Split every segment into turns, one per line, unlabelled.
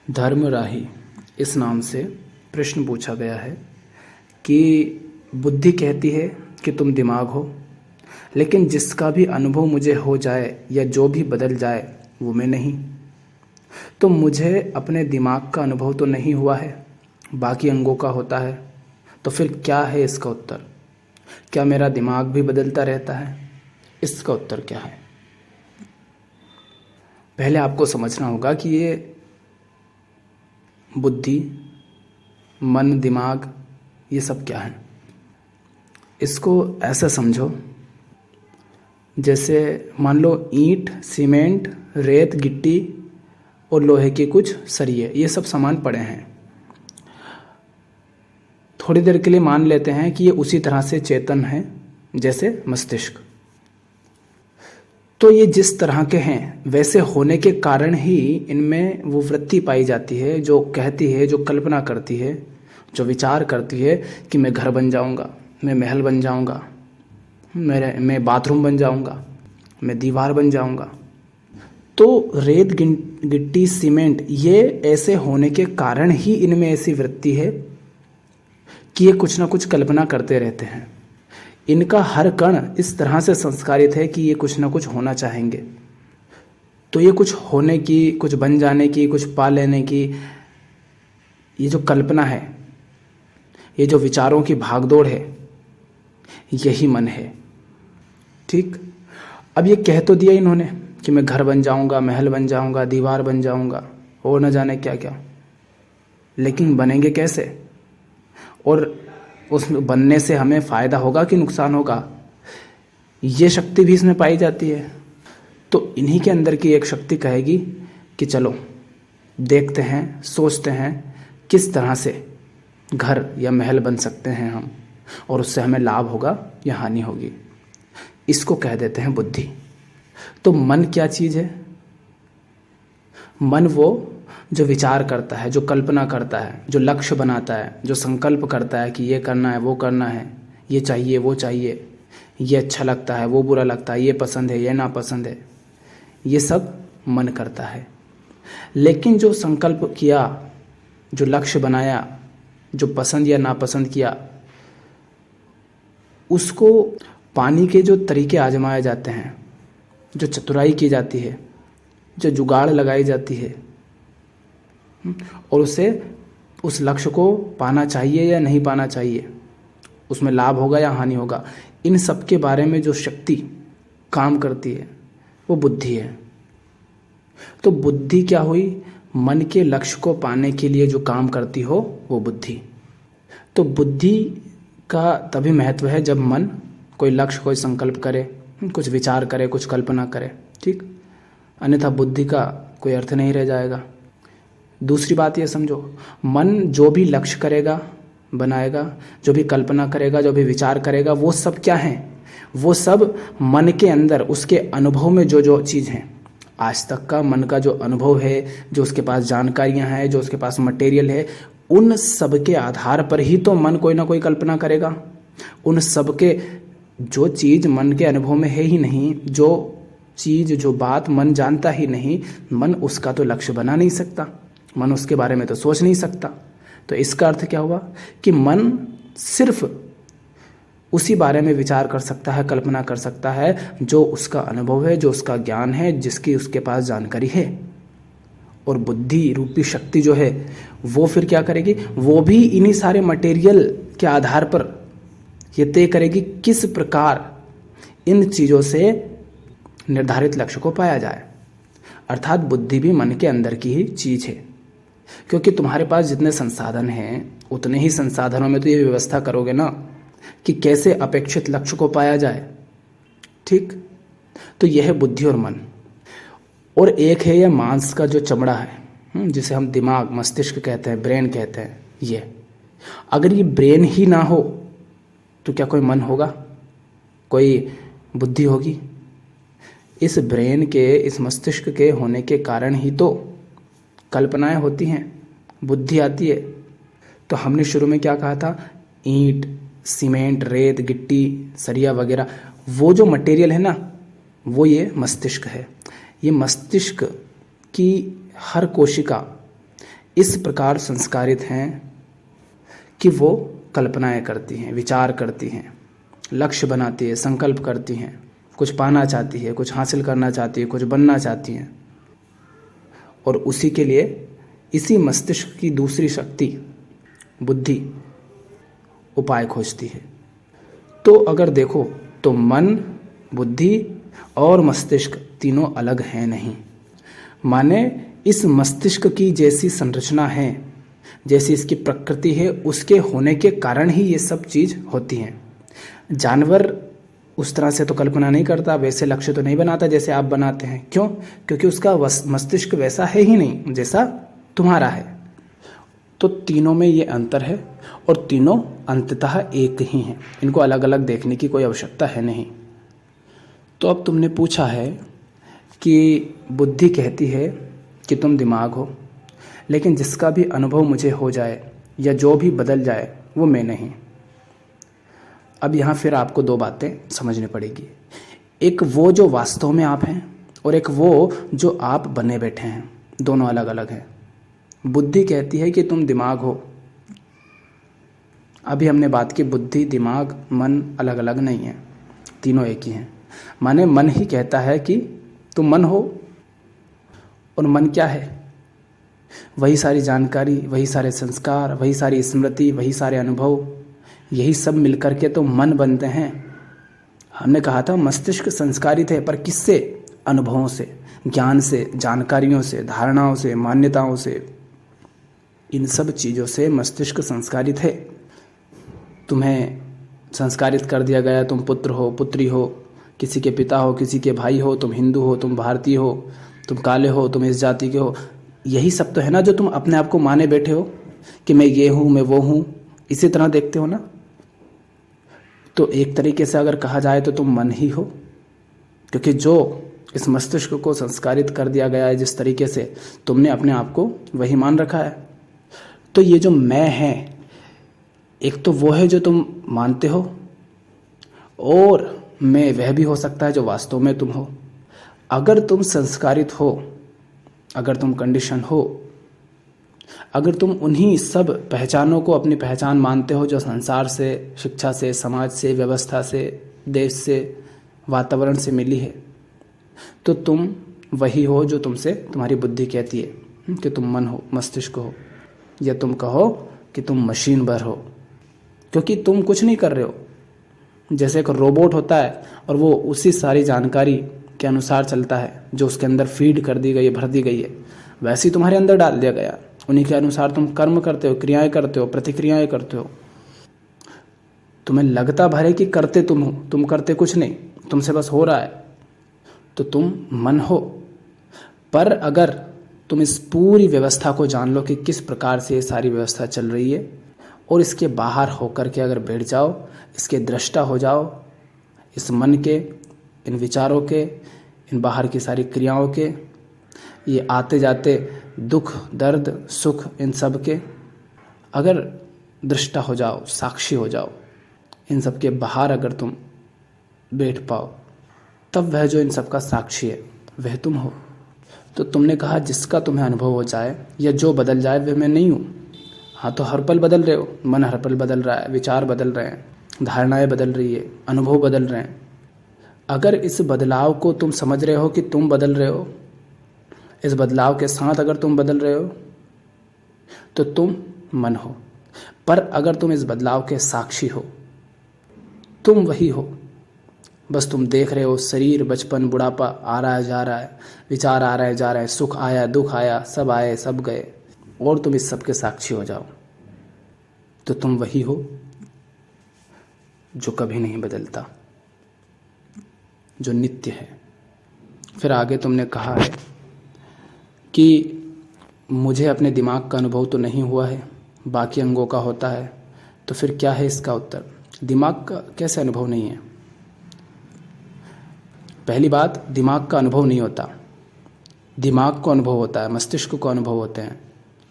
धर्मराही इस नाम से प्रश्न पूछा गया है कि बुद्धि कहती है कि तुम दिमाग हो, लेकिन जिसका भी अनुभव मुझे हो जाए या जो भी बदल जाए वो मैं नहीं। तो मुझे अपने दिमाग का अनुभव तो नहीं हुआ है, बाकी अंगों का होता है। तो फिर क्या है इसका उत्तर? क्या मेरा दिमाग भी बदलता रहता है? इसका उत्तर क्या है? पहले आपको समझना होगा कि ये बुद्धि, मन, दिमाग, ये सब क्या है। इसको ऐसा समझो जैसे मान लो ईंट, सीमेंट, रेत, गिट्टी और लोहे के कुछ सरिये, ये सब सामान पड़े हैं। थोड़ी देर के लिए मान लेते हैं कि ये उसी तरह से चेतन है जैसे मस्तिष्क। तो ये जिस तरह के हैं वैसे होने के कारण ही इनमें वो वृत्ति पाई जाती है जो कहती है, जो कल्पना करती है, जो विचार करती है कि मैं घर बन जाऊंगा, मैं महल बन जाऊंगा, मैं बाथरूम बन जाऊंगा, मैं दीवार बन जाऊंगा। तो रेत, गिट्टी, सीमेंट, ये ऐसे होने के कारण ही इनमें ऐसी वृत्ति है कि ये कुछ ना कुछ कल्पना करते रहते हैं। इनका हर कण इस तरह से संस्कारित है कि ये कुछ ना कुछ होना चाहेंगे। तो ये कुछ होने की, कुछ बन जाने की, कुछ पा लेने की, ये जो कल्पना है, ये जो विचारों की भागदौड़ है, यही मन है। ठीक। अब ये कह तो दिया इन्होंने कि मैं घर बन जाऊंगा, महल बन जाऊंगा, दीवार बन जाऊंगा और न जाने क्या क्या, लेकिन बनेंगे कैसे? और उस बनने से हमें फ़ायदा होगा कि नुकसान होगा? ये शक्ति भी इसमें पाई जाती है। तो इन्हीं के अंदर की एक शक्ति कहेगी कि चलो देखते हैं, सोचते हैं किस तरह से घर या महल बन सकते हैं हम, और उससे हमें लाभ होगा या हानि होगी। इसको कह देते हैं बुद्धि। तो मन क्या चीज़ है? मन वो जो विचार करता है, जो कल्पना करता है, जो लक्ष्य बनाता है, जो संकल्प करता है कि ये करना है, वो करना है, ये चाहिए, वो चाहिए, ये अच्छा लगता है, वो बुरा लगता है, ये पसंद है, ये नापसंद है, ये सब मन करता है। लेकिन जो संकल्प किया, जो लक्ष्य बनाया, जो पसंद या नापसंद किया, उसको पाने के जो तरीके आजमाए जाते हैं, जो चतुराई की जाती है, जो जुगाड़ लगाई जाती है, और उसे उस लक्ष्य को पाना चाहिए या नहीं पाना चाहिए, उसमें लाभ होगा या हानि होगा, इन सब के बारे में जो शक्ति काम करती है वो बुद्धि है। तो बुद्धि क्या हुई? मन के लक्ष्य को पाने के लिए जो काम करती हो वो बुद्धि। तो बुद्धि का तभी महत्व है जब मन कोई लक्ष्य, कोई संकल्प करे, कुछ विचार करे, कुछ कल्पना करे। ठीक। अन्यथा बुद्धि का कोई अर्थ नहीं रह जाएगा। दूसरी बात ये समझो, मन जो भी लक्ष्य करेगा, बनाएगा, जो भी कल्पना करेगा, जो भी विचार करेगा, वो सब क्या है? वो सब मन के अंदर उसके अनुभव में जो जो चीज़ हैं, आज तक का मन का जो अनुभव है, जो उसके पास जानकारियां हैं, जो उसके पास मटेरियल है, उन सब के आधार पर ही तो मन कोई ना कोई कल्पना करेगा। उन सब के जो चीज़ मन के अनुभव में है ही नहीं, जो चीज़, जो बात मन जानता ही नहीं, मन उसका तो लक्ष्य बना नहीं सकता, मन उसके बारे में तो सोच नहीं सकता। तो इसका अर्थ क्या हुआ कि मन सिर्फ उसी बारे में विचार कर सकता है, कल्पना कर सकता है जो उसका अनुभव है, जो उसका ज्ञान है, जिसकी उसके पास जानकारी है। और बुद्धि रूपी शक्ति जो है वो फिर क्या करेगी? वो भी इन्हीं सारे मटेरियल के आधार पर ये तय करेगी किस प्रकार इन चीज़ों से निर्धारित लक्ष्य को पाया जाए। अर्थात बुद्धि भी मन के अंदर की ही चीज़ है, क्योंकि तुम्हारे पास जितने संसाधन हैं उतने ही संसाधनों में तो ये व्यवस्था करोगे ना कि कैसे अपेक्षित लक्ष्य को पाया जाए। ठीक। तो यह है बुद्धि और मन। और एक है यह मांस का जो चमड़ा है, जिसे हम दिमाग, मस्तिष्क कहते हैं, ब्रेन कहते हैं। ये अगर ये ब्रेन ही ना हो तो क्या कोई मन होगा, कोई बुद्धि होगी? इस ब्रेन के, इस मस्तिष्क के होने के कारण ही तो कल्पनाएं होती हैं, बुद्धि आती है। तो हमने शुरू में क्या कहा था? ईंट, सीमेंट, रेत, गिट्टी, सरिया वगैरह, वो जो मटेरियल है ना, वो ये मस्तिष्क है। ये मस्तिष्क की हर कोशिका इस प्रकार संस्कारित हैं कि वो कल्पनाएं करती हैं, विचार करती हैं, लक्ष्य बनाती है, संकल्प करती हैं, कुछ पाना चाहती है, कुछ हासिल करना चाहती है, कुछ बनना चाहती हैं, और उसी के लिए इसी मस्तिष्क की दूसरी शक्ति बुद्धि उपाय खोजती है। तो अगर देखो तो मन, बुद्धि और मस्तिष्क तीनों अलग हैं नहीं। माने इस मस्तिष्क की जैसी संरचना है, जैसी इसकी प्रकृति है, उसके होने के कारण ही ये सब चीज़ होती हैं। जानवर उस तरह से तो कल्पना नहीं करता, वैसे लक्ष्य तो नहीं बनाता जैसे आप बनाते हैं। क्यों? क्योंकि उसका मस्तिष्क वैसा है ही नहीं जैसा तुम्हारा है। तो तीनों में ये अंतर है और तीनों अंततः एक ही हैं, इनको अलग अलग देखने की कोई आवश्यकता है नहीं। तो अब तुमने पूछा है कि बुद्धि कहती है कि तुम दिमाग हो, लेकिन जिसका भी अनुभव मुझे हो जाए या जो भी बदल जाए वो मैं नहीं। अब यहाँ फिर आपको दो बातें समझनी पड़ेगी। एक वो जो वास्तव में आप हैं और एक वो जो आप बने बैठे हैं, दोनों अलग अलग हैं। बुद्धि कहती है कि तुम दिमाग हो। अभी हमने बात की बुद्धि, दिमाग, मन अलग अलग नहीं है, तीनों एक ही हैं। माने मन ही कहता है कि तुम मन हो, और मन क्या है? वही सारी जानकारी, वही सारे संस्कार, वही सारी स्मृति, वही सारे अनुभव, यही सब मिलकर के तो मन बनते हैं। हमने कहा था मस्तिष्क संस्कारित है, पर किससे? अनुभवों से, ज्ञान से, जानकारियों से, धारणाओं से, मान्यताओं से, इन सब चीज़ों से मस्तिष्क संस्कारित है। तुम्हें संस्कारित कर दिया गया, तुम पुत्र हो, पुत्री हो, किसी के पिता हो, किसी के भाई हो, तुम हिंदू हो, तुम भारतीय हो, तुम काले हो, तुम इस जाति के हो। यही सब तो है ना जो तुम अपने आप को माने बैठे हो कि मैं ये हूँ, मैं वो हूँ, इसी तरह देखते हो ना। तो एक तरीके से अगर कहा जाए तो तुम मन ही हो, क्योंकि जो इस मस्तिष्क को संस्कारित कर दिया गया है जिस तरीके से, तुमने अपने आप को वही मान रखा है। तो ये जो मैं है, एक तो वो है जो तुम मानते हो, और मैं वह भी हो सकता है जो वास्तव में तुम हो। अगर तुम संस्कारित हो, अगर तुम कंडीशन हो, अगर तुम उन्हीं सब पहचानों को अपनी पहचान मानते हो जो संसार से, शिक्षा से, समाज से, व्यवस्था से, देश से, वातावरण से मिली है, तो तुम वही हो जो तुमसे तुम्हारी बुद्धि कहती है कि तुम मन हो, मस्तिष्क हो, या तुम कहो कि तुम मशीन भर हो, क्योंकि तुम कुछ नहीं कर रहे हो। जैसे एक रोबोट होता है और वो उसी सारी जानकारी के अनुसार चलता है जो उसके अंदर फीड कर दी गई है, भर दी गई है, वैसे ही तुम्हारे अंदर डाल दिया गया। उन्हीं के अनुसार तुम कर्म करते हो, क्रियाएं करते हो, प्रतिक्रियाएं करते हो। तुम्हें लगता भरे कि करते तुम हो, तुम करते कुछ नहीं, तुमसे बस हो रहा है, तो तुम मन हो। पर अगर तुम इस पूरी व्यवस्था को जान लो कि किस प्रकार से ये सारी व्यवस्था चल रही है, और इसके बाहर होकर के अगर बैठ जाओ, इसके दृष्टा हो जाओ, इस मन के, इन विचारों के, इन बाहर की सारी क्रियाओं के, ये आते जाते दुख, दर्द, सुख, इन सब के अगर दृष्टा हो जाओ, साक्षी हो जाओ, इन सब के बाहर अगर तुम बैठ पाओ, तब वह जो इन सब का साक्षी है वह तुम हो। तो तुमने कहा जिसका तुम्हें अनुभव हो जाए या जो बदल जाए वह मैं नहीं हूँ। हाँ, तो हर पल बदल रहे हो, मन हर पल बदल रहा है, विचार बदल रहे हैं, धारणाएं बदल रही है, अनुभव बदल रहे हैं। अगर इस बदलाव को तुम समझ रहे हो कि तुम बदल रहे हो, इस बदलाव के साथ अगर तुम बदल रहे हो, तो तुम मन हो। पर अगर तुम इस बदलाव के साक्षी हो, तुम वही हो। बस तुम देख रहे हो शरीर, बचपन, बुढ़ापा आ रहा है, जा रहा है, विचार आ रहे हैं, जा रहे हैं, सुख आया, दुख आया, सब आए, सब गए, और तुम इस सब के साक्षी हो जाओ, तो तुम वही हो जो कभी नहीं बदलता, जो नित्य है। फिर आगे तुमने कहा है कि मुझे अपने दिमाग का अनुभव तो नहीं हुआ है, बाकी अंगों का होता है। तो फिर क्या है इसका उत्तर? दिमाग का कैसे अनुभव नहीं है? पहली बात, दिमाग का अनुभव नहीं होता। दिमाग को अनुभव होता है, मस्तिष्क को अनुभव होते हैं,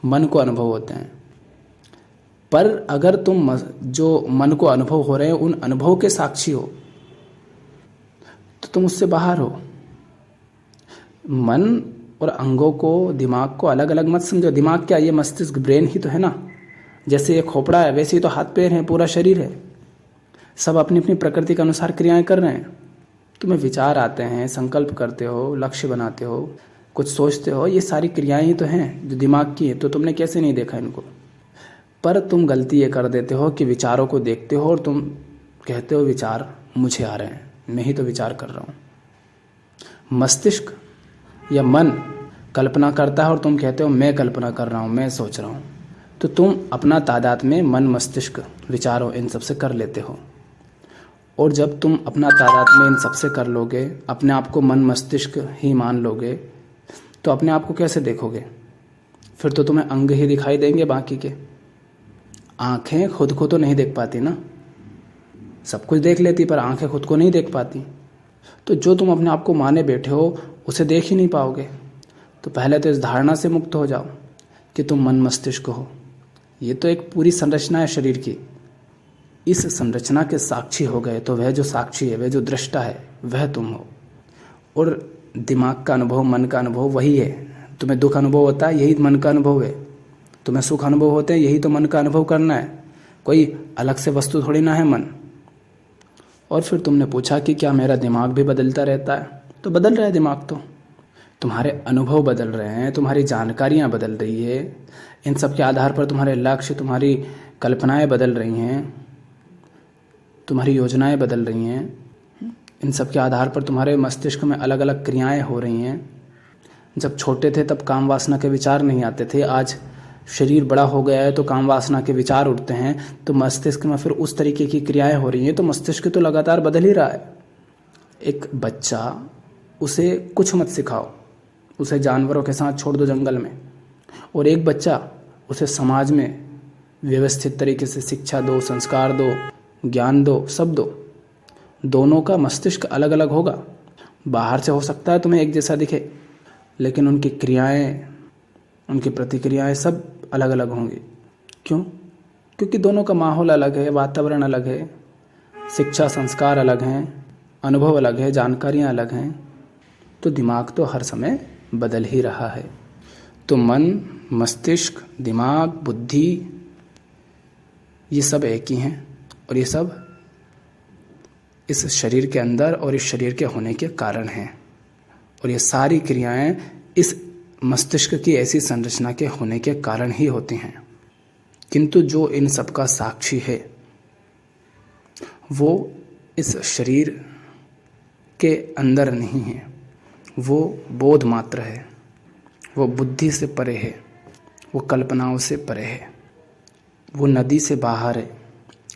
मन को अनुभव होते हैं। पर अगर तुम जो मन को अनुभव हो रहे हैं उन अनुभव के साक्षी हो, तो तुम उससे बाहर हो। मन और अंगों को, दिमाग को अलग अलग मत समझो। दिमाग क्या, ये मस्तिष्क, ब्रेन ही तो है ना। जैसे ये खोपड़ा है वैसे ही तो हाथ पैर हैं, पूरा शरीर है। सब अपनी अपनी प्रकृति के अनुसार क्रियाएं कर रहे हैं। तुम्हें विचार आते हैं, संकल्प करते हो, लक्ष्य बनाते हो, कुछ सोचते हो, ये सारी क्रियाएं ही तो हैं जो दिमाग की है। तो तुमने कैसे नहीं देखा इनको? पर तुम गलती ये कर देते हो कि विचारों को देखते हो और तुम कहते हो विचार मुझे आ रहे हैं, मैं ही तो विचार कर रहा हूँ। मस्तिष्क या मन कल्पना करता है और तुम कहते हो मैं कल्पना कर रहा हूँ, मैं सोच रहा हूँ। तो तुम अपना तादाद में मन, मस्तिष्क, विचारों, इन सब से कर लेते हो। और जब तुम अपना तादाद में इन सब से कर लोगे, अपने आप को मन मस्तिष्क ही मान लोगे, तो अपने आप को कैसे देखोगे? फिर तो तुम्हें अंग ही दिखाई देंगे बाकी के। आँखें खुद को तो नहीं देख पाती ना, सब कुछ देख लेती पर आँखें खुद को नहीं देख पाती। तो जो तुम अपने आप को माने बैठे हो उसे देख ही नहीं पाओगे। तो पहले तो इस धारणा से मुक्त हो जाओ कि तुम मन मस्तिष्क हो। ये तो एक पूरी संरचना है शरीर की। इस संरचना के साक्षी हो गए तो वह जो साक्षी है, वह जो दृष्टा है, वह तुम हो। और दिमाग का अनुभव, मन का अनुभव वही है। तुम्हें दुख अनुभव होता है, यही मन का अनुभव है। तुम्हें सुख अनुभव होते हैं, यही तो मन का अनुभव करना है। कोई अलग से वस्तु थोड़ी ना है मन। और फिर तुमने पूछा कि क्या मेरा दिमाग भी बदलता रहता है? तो बदल रहा है दिमाग। तो तुम्हारे अनुभव बदल रहे हैं, तुम्हारी जानकारियाँ बदल रही है। इन सब के आधार पर तुम्हारे लक्ष्य, तुम्हारी कल्पनाएं बदल रही हैं, तुम्हारी योजनाएं बदल रही हैं। इन सब के आधार पर तुम्हारे मस्तिष्क में अलग अलग क्रियाएं हो रही हैं। जब छोटे थे तब काम वासना के विचार नहीं आते थे। आज शरीर बड़ा हो गया है तो काम वासना के विचार उठते हैं, तो मस्तिष्क में फिर उस तरीके की क्रियाएं हो रही हैं। तो मस्तिष्क तो लगातार बदल ही रहा है। एक बच्चा, उसे कुछ मत सिखाओ, उसे जानवरों के साथ छोड़ दो जंगल में। और एक बच्चा, उसे समाज में व्यवस्थित तरीके से शिक्षा दो, संस्कार दो, ज्ञान दो, सब दो। दोनों का मस्तिष्क अलग अलग होगा। बाहर से हो सकता है तुम्हें एक जैसा दिखे, लेकिन उनकी क्रियाएं, उनकी प्रतिक्रियाएं सब अलग अलग होंगी। क्यों? क्योंकि दोनों का माहौल अलग है, वातावरण अलग है, शिक्षा संस्कार अलग हैं, अनुभव अलग है, जानकारियाँ अलग हैं। तो दिमाग तो हर समय बदल ही रहा है। तो मन, मस्तिष्क, दिमाग, बुद्धि, ये सब एक ही हैं। और ये सब इस शरीर के अंदर और इस शरीर के होने के कारण हैं। और ये सारी क्रियाएं इस मस्तिष्क की ऐसी संरचना के होने के कारण ही होती हैं। किंतु जो इन सब का साक्षी है वो इस शरीर के अंदर नहीं है, वो बोध मात्र है, वो बुद्धि से परे है, वो कल्पनाओं से परे है, वो नदी से बाहर है,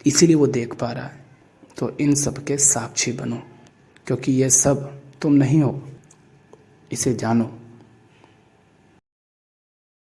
इसीलिए वो देख पा रहा है। तो इन सब के साक्षी बनो, क्योंकि ये सब तुम नहीं हो, इसे जानो।